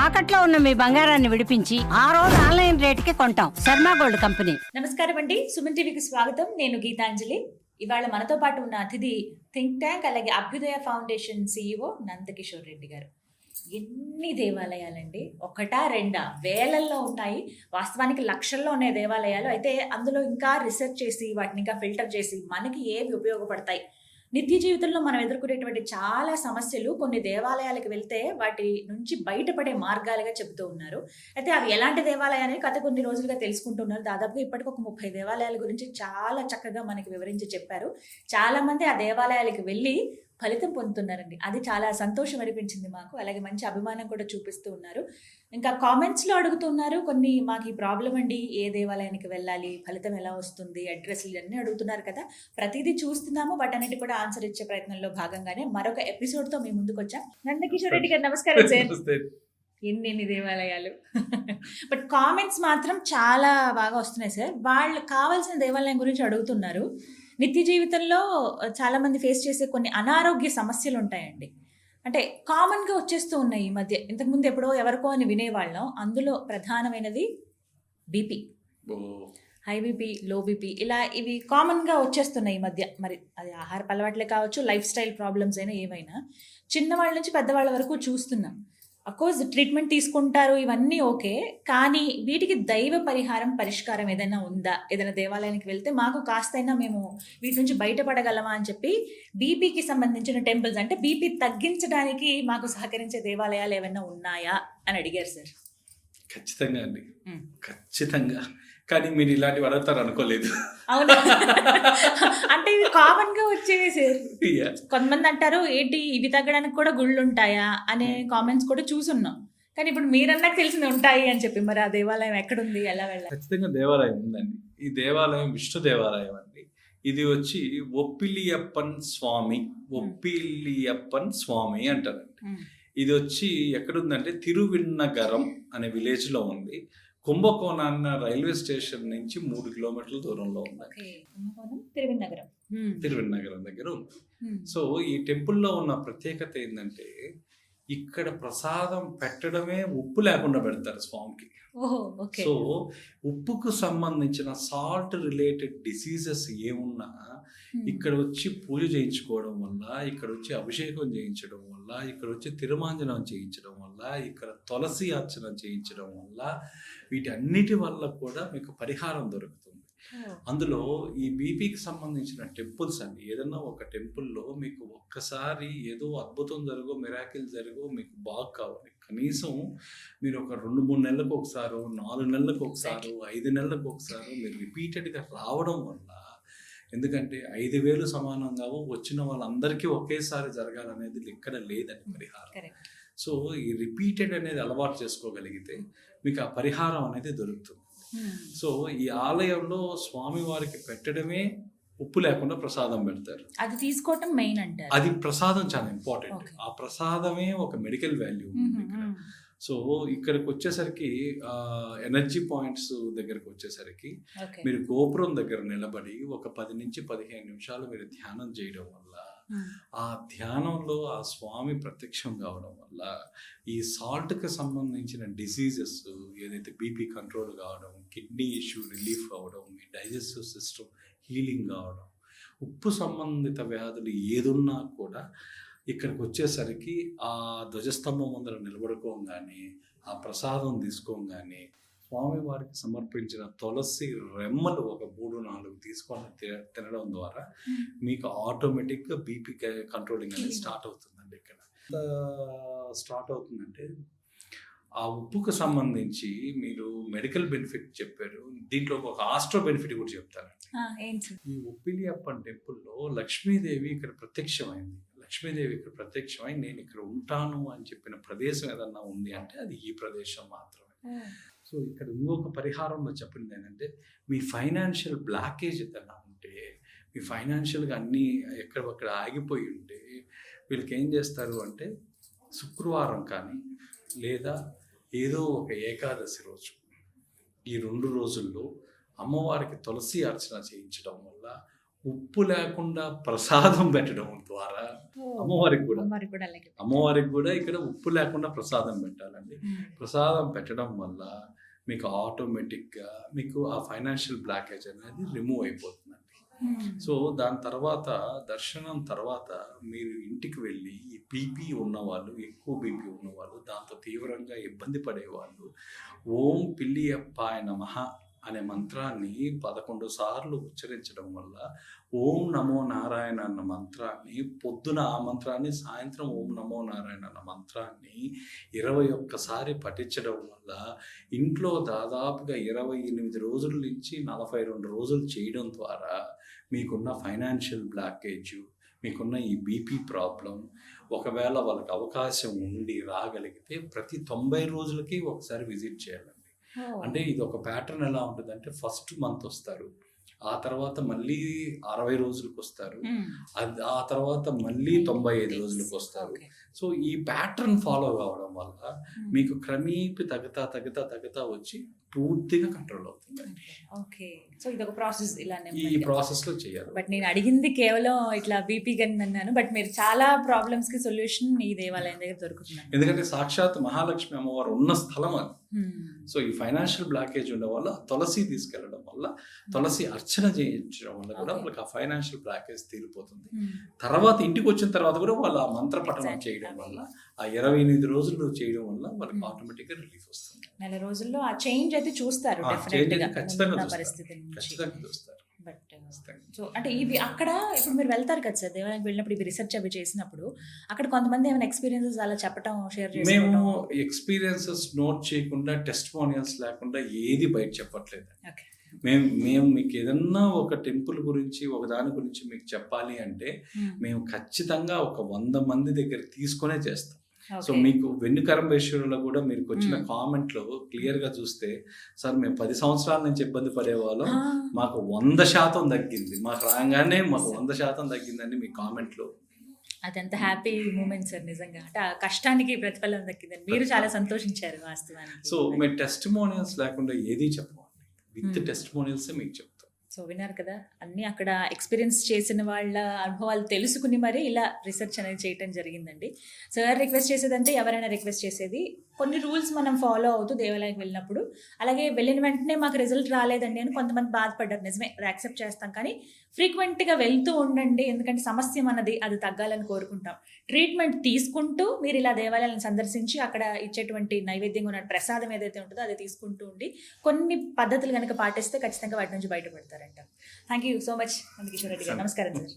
తాకట్లో ఉన్న మీ బంగారాన్ని విడిపించి ఆ రోజు ఆన్లైన్ రేటుకి కొంటాం. Sharma gold company. నమస్కారం అండి, సుమన్ టీవీకి స్వాగతం. నేను గీతాంజలి. ఇవాళ మనతో పాటు ఉన్న అతిథి థింక్ ట్యాంక్ అలాగే అభ్యుదయ ఫౌండేషన్ CEO నందకిషోర్ రెడ్డి గారు. ఎన్ని దేవాలయాలండి, ఒకటా రెండా, వేలల్లో ఉన్నాయి. వాస్తవానికి లక్షల్లో ఉన్నాయి దేవాలయాలు. అయితే అందులో ఇంకా రీసెర్చ్ చేసి వాటిని ఇంకా ఫిల్టర్ చేసి మనకి ఏవి ఉపయోగపడతాయి, నిత్య జీవితంలో మనం ఎదుర్కొనేటువంటి చాలా సమస్యలు కొన్ని దేవాలయాలకు వెళ్తే వాటి నుంచి బయటపడే మార్గాలుగా చెబుతూ ఉన్నారు. అయితే అవి ఎలాంటి దేవాలయాలు గత కొన్ని రోజులుగా తెలుసుకుంటున్నారు. దాదాపుగా ఇప్పటికి ఒక 30 దేవాలయాల గురించి చాలా చక్కగా మనకి వివరించి చెప్పారు. చాలా మంది ఆ దేవాలయాలకు వెళ్ళి ఫలితం పొందుతున్నారండి. అది చాలా సంతోషం అనిపించింది మాకు. అలాగే మంచి అభిమానం కూడా చూపిస్తూ ఉన్నారు. ఇంకా కామెంట్స్లో అడుగుతున్నారు కొన్ని, మాకు ఈ ప్రాబ్లం అండి, ఏ దేవాలయానికి వెళ్ళాలి, ఫలితం ఎలా వస్తుంది, అడ్రస్లు ఇవన్నీ అడుగుతున్నారు కదా. ప్రతిదీ చూస్తున్నాము, వాటన్నిటి కూడా ఆన్సర్ ఇచ్చే ప్రయత్నంలో భాగంగానే మరొక ఎపిసోడ్తో మీ ముందుకు వచ్చాం. నందకిషోర్ రెడ్డి గారు నమస్కారం సార్. ఎన్ని దేవాలయాలు బట్ కామెంట్స్ మాత్రం చాలా బాగా వస్తున్నాయి సార్. వాళ్ళు కావాల్సిన దేవాలయం గురించి అడుగుతున్నారు. నిత్య జీవితంలో చాలా మంది ఫేస్ చేసే కొన్ని అనారోగ్య సమస్యలు ఉంటాయండి, అంటే కామన్గా వచ్చేస్తూ ఉన్నాయి ఈ మధ్య. ఇంతకుముందు ఎప్పుడో ఎవరికో అని వినేవాళ్ళం. అందులో ప్రధానమైనది BP, high BP, low BP, ఇలా ఇవి కామన్గా వచ్చేస్తున్నాయి ఈ మధ్య. మరి అది ఆహార అలవాట్లే కావచ్చు, లైఫ్ స్టైల్ ప్రాబ్లమ్స్ అయినా ఏవైనా, చిన్నవాళ్ళ నుంచి పెద్దవాళ్ళ వరకు చూస్తున్నాం. అఫ్కోర్స్ ట్రీట్మెంట్ తీసుకుంటారు, ఇవన్నీ ఓకే. కానీ వీటికి దైవ పరిష్కారం ఏదైనా ఉందా? ఏదైనా దేవాలయానికి వెళ్తే మాకు కాస్తైనా మేము వీటి నుంచి బయటపడగలమా అని చెప్పి బీపీకి సంబంధించిన టెంపుల్స్, అంటే బీపీ తగ్గించడానికి మాకు సహకరించే దేవాలయాలు ఏమైనా ఉన్నాయా అని అడిగారు సార్. ఖచ్చితంగా అండి, ఖచ్చితంగా. కానీ మీరు ఇలాంటివి అడుగుతారు అనుకోలేదు. అవునా? అంటే ఇవి కామన్ గా వచ్చేవి సార్. కొంతమంది అంటారు ఏంటి ఇవి తగ్గడానికి కూడా గుళ్ళు ఉంటాయా అనే కామెంట్స్ కూడా చూసున్నాం. కానీ ఇప్పుడు మీరన్నాక తెలిసింది ఉంటాయి అని చెప్పి, మరి ఆ దేవాలయం ఎక్కడుంది, ఎలా వెళ్ళాలి? ఖచ్చితంగా దేవాలయం ఉందండి. ఈ దేవాలయం విష్ణు దేవాలయం అండి. ఇది వచ్చి ఒప్పిలియప్పన్ స్వామి అంటారండి. ఇది వచ్చి ఎక్కడుందంటే తిరువిన్నగరం అనే విలేజ్ లో ఉంది. కుంభకోణాన్న రైల్వే స్టేషన్ నుంచి 3 కిలోమీటర్ల దూరంలో ఉంది. తిరువిన్నగరం దగ్గర ఉంది. సో ఈ టెంపుల్లో ఉన్న ప్రత్యేకత ఏంటంటే, ఇక్కడ ప్రసాదం పెట్టడమే ఉప్పు లేకుండా పెడతారు స్వామికి. సో ఉప్పుకు సంబంధించిన సాల్ట్ రిలేటెడ్ డిసీజెస్ ఏమున్నా ఇక్కడ వచ్చి పూజ చేయించుకోవడం వల్ల, ఇక్కడ వచ్చి అభిషేకం చేయించడం వల్ల, ఇక్కడ వచ్చి తిరుమాంజనం చేయించడం వల్ల, ఇక్కడ తులసి అర్చన చేయించడం వల్ల, వీటన్నిటి వల్ల కూడా మీకు పరిహారం దొరుకుతుంది. అందులో ఈ బీపీకి సంబంధించిన టెంపుల్స్ అండి, ఏదన్నా ఒక టెంపుల్లో మీకు ఒక్కసారి ఏదో అద్భుతం జరుగు, మిరాకిల్ జరుగు, మీకు బాగా కావాలి, కనీసం మీరు ఒక 2-3 నెలలకు ఒకసారి, 4 నెలలకు ఒకసారి, 5 నెలలకు ఒకసారి మీరు రిపీటెడ్గా రావడం వల్ల, ఎందుకంటే 5,000 సమానంగా వచ్చిన వాళ్ళందరికీ ఒకేసారి జరగాలనేది ఎక్కడ లేదని పరిహారం. సో ఈ రిపీటెడ్ అనేది అలవాటు చేసుకోగలిగితే మీకు ఆ పరిహారం అనేది దొరుకుతుంది. సో ఈ ఆలయంలో స్వామి వారికి పెట్టడమే ఉప్పు లేకుండా ప్రసాదం పెడతారు. అది తీసుకోవటం మెయిన్ అంటారు. అది ప్రసాదం చాలా ఇంపార్టెంట్. ఆ ప్రసాదమే ఒక మెడికల్ వాల్యూ. సో ఇక్కడికి వచ్చేసరికి ఎనర్జీ పాయింట్స్ దగ్గరకు వచ్చేసరికి మీరు గోపురం దగ్గర నిలబడి ఒక 10 నుంచి 15 నిమిషాలు మీరు ధ్యానం చేయడం వల్ల, ఆ ధ్యానంలో ఆ స్వామి ప్రత్యక్షం కావడం వల్ల ఈ సాల్ట్కి సంబంధించిన డిసీజెస్, ఏదైతే బీపీ కంట్రోల్ కావడం, కిడ్నీ ఇష్యూ రిలీఫ్ కావడం, మీ డైజెస్టివ్ సిస్టమ్ హీలింగ్ కావడం, ఉప్పు సంబంధిత వ్యాధులు ఏదున్నా కూడా ఇక్కడికి వచ్చేసరికి ఆ ధ్వజస్తంభం ముందర నిలబడుకోగానే, ఆ ప్రసాదం తీసుకోగానే, స్వామివారికి సమర్పించిన తులసి రెమ్మలు ఒక 3-4 తీసుకొని తినడం ద్వారా మీకు ఆటోమేటిక్గా బీపీ కంట్రోలింగ్ అనేది స్టార్ట్ అవుతుందండి. ఇక్కడ స్టార్ట్ అవుతుందంటే ఆ ఉప్పుకు సంబంధించి మీరు మెడికల్ బెనిఫిట్ చెప్పారు, దీంట్లో ఒక ఆస్ట్రో బెనిఫిట్ కూడా చెప్తానండి. ఈ ఒప్పిలియప్పన్ టెంపుల్లో లక్ష్మీదేవి ఇక్కడ ప్రత్యక్షమైంది. లక్ష్మీదేవి ఇక్కడ ప్రత్యక్షమై నేను ఇక్కడ ఉంటాను అని చెప్పిన ప్రదేశం ఏదన్నా ఉంది అంటే అది ఈ ప్రదేశం మాత్రమే. సో ఇక్కడ ఇంకొక పరిహారంలో చెప్పింది ఏంటంటే, మీ ఫైనాన్షియల్ బ్లాకేజ్ ఏదన్నా ఉంటే, మీ ఫైనాన్షియల్గా అన్నీ ఎక్కడొక్కడ ఆగిపోయి ఉంటే, వీళ్ళకి ఏం చేస్తారు అంటే శుక్రవారం కానీ లేదా ఏదో ఒక ఏకాదశి రోజు, ఈ 2 రోజుల్లో అమ్మవారికి తులసి అర్చన చేయించడం వల్ల ఉప్పు లేకుండా ప్రసాదం పెట్టడం ద్వారా అమ్మవారికి కూడా అలాగే అమ్మవారికి కూడా ఇక్కడ ఉప్పు లేకుండా ప్రసాదం పెట్టాలండి. ప్రసాదం పెట్టడం వల్ల మీకు ఆటోమేటిక్గా మీకు ఆ ఫైనాన్షియల్ బ్లాకేజ్ అనేది రిమూవ్ అయిపోతుందండి. సో దాని తర్వాత దర్శనం తర్వాత మీరు ఇంటికి వెళ్ళి ఈ బీపీ ఉన్నవాళ్ళు, ఎక్కువ బీపీ ఉన్నవాళ్ళు, దాంతో తీవ్రంగా ఇబ్బంది పడేవాళ్ళు ఓం పిల్లియప్పాయ నమః అనే మంత్రాన్ని 11 సార్లు ఉచ్చరించడం వల్ల ఓం నమో నారాయణ అన్న మంత్రాన్ని పొద్దున ఆ మంత్రాన్ని, సాయంత్రం ఓం నమో నారాయణ అన్న మంత్రాన్ని 21 సారి పఠించడం వల్ల ఇంట్లో దాదాపుగా 28 రోజుల నుంచి 42 రోజులు చేయడం ద్వారా మీకున్న ఫైనాన్షియల్ బ్లాకేజ్, మీకున్న ఈ బీపీ ప్రాబ్లం, ఒకవేళ వాళ్ళకి అవకాశం ఉండి రాగలిగితే ప్రతి 90 రోజులకి ఒకసారి విజిట్ చేయాలండి. అంటే ఇది ఒక ప్యాటర్న్ ఎలా ఉంటుందంటే ఫస్ట్ మంత్ వస్తారు, ఆ తర్వాత మళ్ళీ 60 రోజులకు వస్తారు, ఆ తర్వాత మళ్ళీ 95 రోజులకు వస్తారు. సో ఈ ప్యాటర్న్ ఫాలో కావడం వల్ల మీకు క్రమేపీ తగ్గుతా వచ్చి పూర్తిగా కంట్రోల్ అవుతుంది. ఓకే, సో ఇది ఒక ప్రాసెస్ ఇలానే ఈ ప్రాసెస్ లో చేయాలి. బట్ నేను అడిగింది కేవలం ఇట్లా బీపీ గన్ అన్నాను, బట్ మీరు చాలా ప్రాబ్లమ్స్ కి సొల్యూషన్ మీ దేవాలయం దగ్గర దొరుకుతుంది. ఎందుకంటే సాక్షాత్ మహాలక్ష్మి అమ్మవారు ఉన్న స్థలం అది. సో ఈ ఫైనాన్షియల్ బ్లాకేజ్ ఉండడం వల్ల తులసి తీసుకెళ్లడం వల్ల, తులసి అర్చన చేయించడం వల్ల కూడా వాళ్ళకి ఆ ఫైనాన్షియల్ బ్లాకేజ్ తీరిపోతుంది. తర్వాత ఇంటికి వచ్చిన తర్వాత కూడా వాళ్ళు ఆ మంత్ర పఠనం చేయడం వల్ల, ఆ 28 రోజులు చేయడం వల్ల వాళ్ళకి ఆటోమేటిక్ గా రిలీఫ్ వస్తుంది. నెల రోజుల్లో ఆ చేంజ్ అయితే చూస్తారు పరిస్థితి చూస్తారు. బట్ సో అంటే ఇవి అక్కడ ఇప్పుడు మీరు వెళ్తారు కదా సార్ దేవాలయానికి వెళ్ళినప్పుడు, ఇవి రీసెర్చ్ అవి చేసినప్పుడు అక్కడ కొంతమంది ఏమైనా ఎక్స్పీరియన్సెస్ అలా చెప్పడం, షేర్ చేసి మేము ఎక్స్పీరియన్సెస్ నోట్ చేయకుండా, టెస్టిమోనియల్స్ లేకుండా ఏది బయట చెప్పట్లేదు. మేము మీకు ఏదన్నా ఒక టెంపుల్ గురించి, ఒక దాని గురించి మీకు చెప్పాలి అంటే మేము ఖచ్చితంగా ఒక 100 మంది దగ్గర తీసుకునే చేస్తాం. సో మీకు వెన్నుకరంబేశ్వరులో కూడా మీరు వచ్చిన కామెంట్లో క్లియర్ గా చూస్తే, సార్ మేము 10 సంవత్సరాల నుంచి ఇబ్బంది పడేవాళ్ళం, మాకు 100% తగ్గింది, మాకు రాగానే మాకు 100% తగ్గిందని మీ కామెంట్లో. అదంత హ్యాపీ మూమెంట్ సార్ నిజంగా. అంటే ఆ కష్టానికి ప్రతిఫలం దక్కిందని మీరు చాలా సంతోషించారు వాస్తవానికి. సో మేము టెస్టిమోనియల్స్ లేకుండా ఏది చెప్పమండి, విత్ టెస్టిమోనియల్స్ మీకు చెప్తాం. సో విన్నారు కదా, అన్నీ అక్కడ ఎక్స్పీరియన్స్ చేసిన వాళ్ళ అనుభవాలు తెలుసుకుని మరి ఇలా రీసెర్చ్ అనేది చేయటం జరిగిందండి. సార్ రిక్వెస్ట్ చేసేదంటే ఎవరైనా రిక్వెస్ట్ చేసేది కొన్ని రూల్స్ మనం ఫాలో అవుతూ దేవాలయానికి వెళ్ళినప్పుడు, అలాగే వెళ్ళిన వెంటనే మాకు రిజల్ట్ రాలేదండి అని కొంతమంది బాధపడ్డారు. నిజమే, అది యాక్సెప్ట్ చేస్తాం, కానీ ఫ్రీక్వెంట్గా వెళ్తూ ఉండండి. ఎందుకంటే సమస్య మనది, అది తగ్గాలని కోరుకుంటాం. ట్రీట్మెంట్ తీసుకుంటూ మీరు ఇలా దేవాలయాలను సందర్శించి అక్కడ ఇచ్చేటువంటి నైవేద్యంగా ఉన్న ప్రసాదం ఏదైతే ఉంటుందో అది తీసుకుంటూ ఉండి కొన్ని పద్ధతులు కనుక పాటిస్తే ఖచ్చితంగా వాటి నుంచి బయటపడతారంట. Thank you so much Nandakishore Reddy గారు. నమస్కారం సార్.